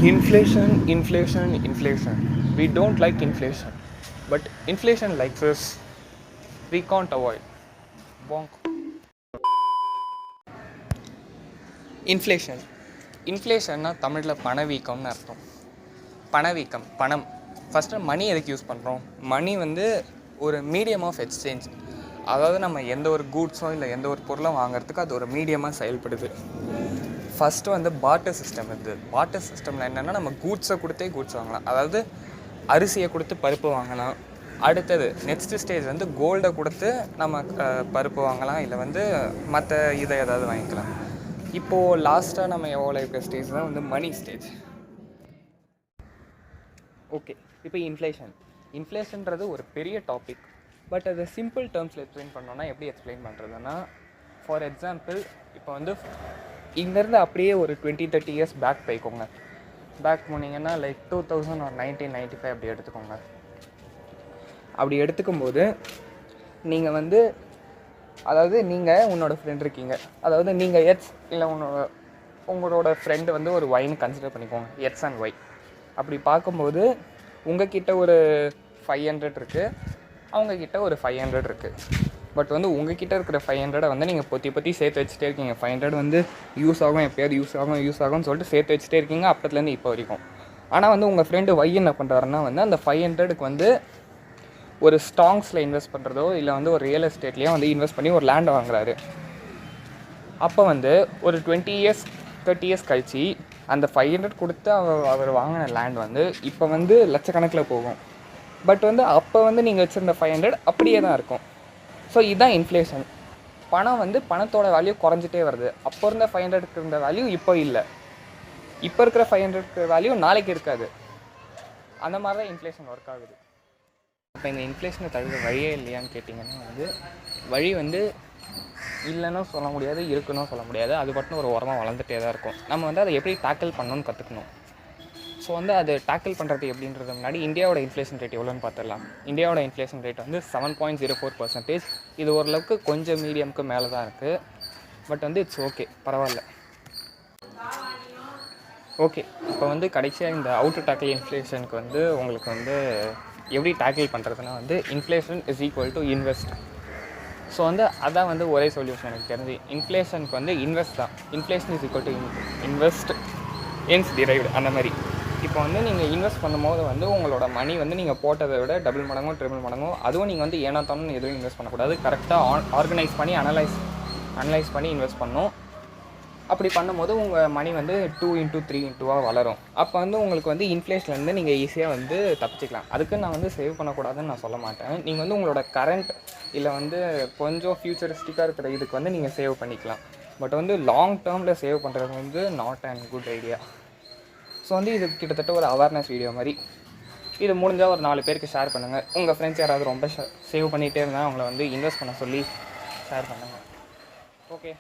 Inflation. We don't like inflation, but inflation likes us. We can't avoid. Bonk. இன்ஃப்ளேஷன்னா தமிழில் பணவீக்கம்னு அர்த்தம். பணவீக்கம், பணம். First மணி எதுக்கு யூஸ் பண்ணுறோம்? மணி வந்து ஒரு மீடியம் ஆஃப் எக்ஸ்சேஞ்ச். அதாவது நம்ம எந்த ஒரு கூட்ஸோ இல்லை எந்த ஒரு பொருளை வாங்குறதுக்கு அது ஒரு மீடியமாக செயல்படுது. ஃபஸ்ட்டு வந்து பார்ட்டர் சிஸ்டம் இருக்குது. பார்ட்டர் சிஸ்டமில் என்னென்னா நம்ம கூட்ஸை கொடுத்தே கூட்ஸ் வாங்கலாம். அதாவது அரிசியை கொடுத்து பருப்பு வாங்கலாம். அடுத்தது நெக்ஸ்ட்டு ஸ்டேஜ் வந்து கோல்டை கொடுத்து நம்ம பருப்பு வாங்கலாம், இல்லை வந்து மற்ற இதை ஏதாவது வாங்கிக்கலாம். இப்போது லாஸ்ட்டாக நம்ம எவ்வளோ இருக்கிற ஸ்டேஜ் தான் வந்து மணி ஸ்டேஜ். ஓகே, இப்போ இன்ஃப்ளேஷன்றது ஒரு பெரிய டாபிக். பட் அது சிம்பிள் டேர்ம்ஸில் எக்ஸ்பிளைன் பண்ணோன்னா எப்படி எக்ஸ்பிளைன் பண்ணுறதுன்னா, ஃபார் எக்ஸாம்பிள் இப்போ வந்து இங்கேருந்து அப்படியே ஒரு 20-30 இயர்ஸ் பேக் போய்க்கோங்க. பேக் போனீங்கன்னா லைக் 2000 or 1995 அப்படி எடுத்துக்கோங்க. அப்படி எடுத்துக்கும்போது நீங்கள் வந்து, அதாவது நீங்கள் உன்னோட ஃப்ரெண்ட் இருக்கீங்க, அதாவது நீங்கள் எக்ஸ் இல்லை உங்களோட ஃப்ரெண்டு வந்து ஒரு ஒய்னு கன்சிடர் பண்ணிக்கோங்க, எக்ஸ் அண்ட் ஒய். அப்படி பார்க்கும்போது உங்ககிட்ட ஒரு 500 இருக்குது, அவங்கக்கிட்ட ஒரு 500 இருக்குது. பட் வந்து உங்ககிட்ட இருக்கிற 500 வந்து நீங்கள் பொத்தி சேர்த்து வச்சுட்டே இருக்கீங்க. 500 வந்து யூஸ் ஆகும், எப்போயாவது யூஸ் ஆகும்னு சொல்லிட்டு சேர்த்து வச்சுட்டே இருக்கீங்க அப்போத்துலேருந்து இப்போ வரைக்கும். ஆனால் வந்து உங்கள் ஃப்ரெண்டு ஒய் என்ன பண்ணுறாருன்னா வந்து அந்த 500க்கு வந்து ஒரு ஸ்டாக்ஸில் இன்வெஸ்ட் பண்ணுறதோ இல்லை வந்து ஒரு ரியல் எஸ்டேட்லேயோ வந்து இன்வெஸ்ட் பண்ணி ஒரு லேண்ட் வாங்குறாரு. அப்போ வந்து ஒரு 20 years 30 years கழிச்சு அந்த 500 கொடுத்து அவர் வாங்கின லேண்ட் வந்து இப்போ வந்து லட்சக்கணக்கில் போகும். பட் வந்து அப்போ வந்து நீங்கள் வச்சுருந்த 500 அப்படியே தான் இருக்கும். ஸோ இதுதான் இன்ஃப்ளேஷன். பணம் வந்து பணத்தோட வேல்யூ குறைஞ்சிட்டே வருது. அப்போ இருந்த 500க்கு இருந்த வேல்யூ இப்போ இல்லை, இப்போ இருக்கிற 500க்கு வேல்யூ நாளைக்கு இருக்காது. அந்த மாதிரி தான் இன்ஃப்ளேஷன் ஒர்க் ஆகுது. இப்போ இந்த இன்ஃப்ளேஷனை தவிர வழியே இல்லையான்னு கேட்டிங்கன்னா வந்து வழி வந்து இல்லைன்னு சொல்ல முடியாது, இருக்குன்னு சொல்ல முடியாது. அது மட்டும் ஒரு ஓரமாக வளர்ந்துட்டே தான் இருக்கும். நம்ம வந்து அதை எப்படி டேக்கிள் பண்ணணும்னு கற்றுக்கணும். ஸோ வந்து அது டேக்கிள் பண்ணுறது எப்படின்றது முன்னாடி இந்தியாவோட இன்ஃப்ளேஷன் ரேட் எவ்வளோன்னு பார்த்துடலாம். இந்தியாவோட இன்ஃப்ளேஷன் ரேட் வந்து 7.04%. இது ஓரளவுக்கு கொஞ்சம் மீடியமுக்கு மேலே தான் இருக்குது. பட் வந்து இட்ஸ் ஓகே, பரவாயில்ல. ஓகே, இப்போ வந்து கடைசியாக இந்த அவுட் டு டேக்கிள் இன்ஃப்ளேஷனுக்கு வந்து உங்களுக்கு வந்து எப்படி டேக்கிள் பண்ணுறதுனா வந்து inflation is equal to invest. So வந்து அதான் வந்து ஒரே சொல்யூஷன் எனக்கு தெரிஞ்சு. இன்ஃப்ளேஷனுக்கு வந்து இன்வெஸ்ட் தான். Inflation is equal to investment driven. அந்த மாதிரி இப்போ வந்து நீங்கள் இன்வெஸ்ட் பண்ணும்போது வந்து உங்களோட மணி வந்து நீங்கள் போட்டதை விட டபுள் மடங்கோ ட்ரிபிள் மடங்கோ, அதுவும் நீங்கள் வந்து ஏனாத்தானு எதுவும் இன்வெஸ்ட் பண்ணக்கூடாது. கரெக்டாக ஆர்கனைஸ் பண்ணி அனலைஸ் பண்ணி இன்வெஸ்ட் பண்ணணும். அப்படி பண்ணும்போது உங்கள் மணி வந்து 2x3 வளரும். அப்போ வந்து உங்களுக்கு வந்து இன்ஃப்ளேஷன்லேருந்து நீங்கள் ஈஸியாக வந்து தப்பிச்சிக்கலாம். அதுக்கு நான் வந்து சேவ் பண்ணக்கூடாதுன்னு நான் சொல்ல மாட்டேன். நீங்கள் வந்து உங்களோட கரண்ட் இல்லை வந்து கொஞ்சம் ஃப்யூச்சரிஸ்டிக்காக இருக்கிற இதுக்கு வந்து நீங்கள் சேவ் பண்ணிக்கலாம். பட் வந்து லாங் டேர்மில் சேவ் பண்ணுறது வந்து not and good idea. So வந்து இது கிட்டத்தட்ட ஒரு அவேர்னஸ் வீடியோ மாதிரி. இது முடிஞ்சால் ஒரு 4 பேருக்கு ஷேர் பண்ணுங்கள். உங்கள் ஃப்ரெண்ட்ஸ் யாராவது ரொம்ப சேவ் பண்ணிகிட்டே இருந்தால் அவங்கள வந்து இன்வெஸ்ட் பண்ண சொல்லி ஷேர் பண்ணுங்கள். ஓகே.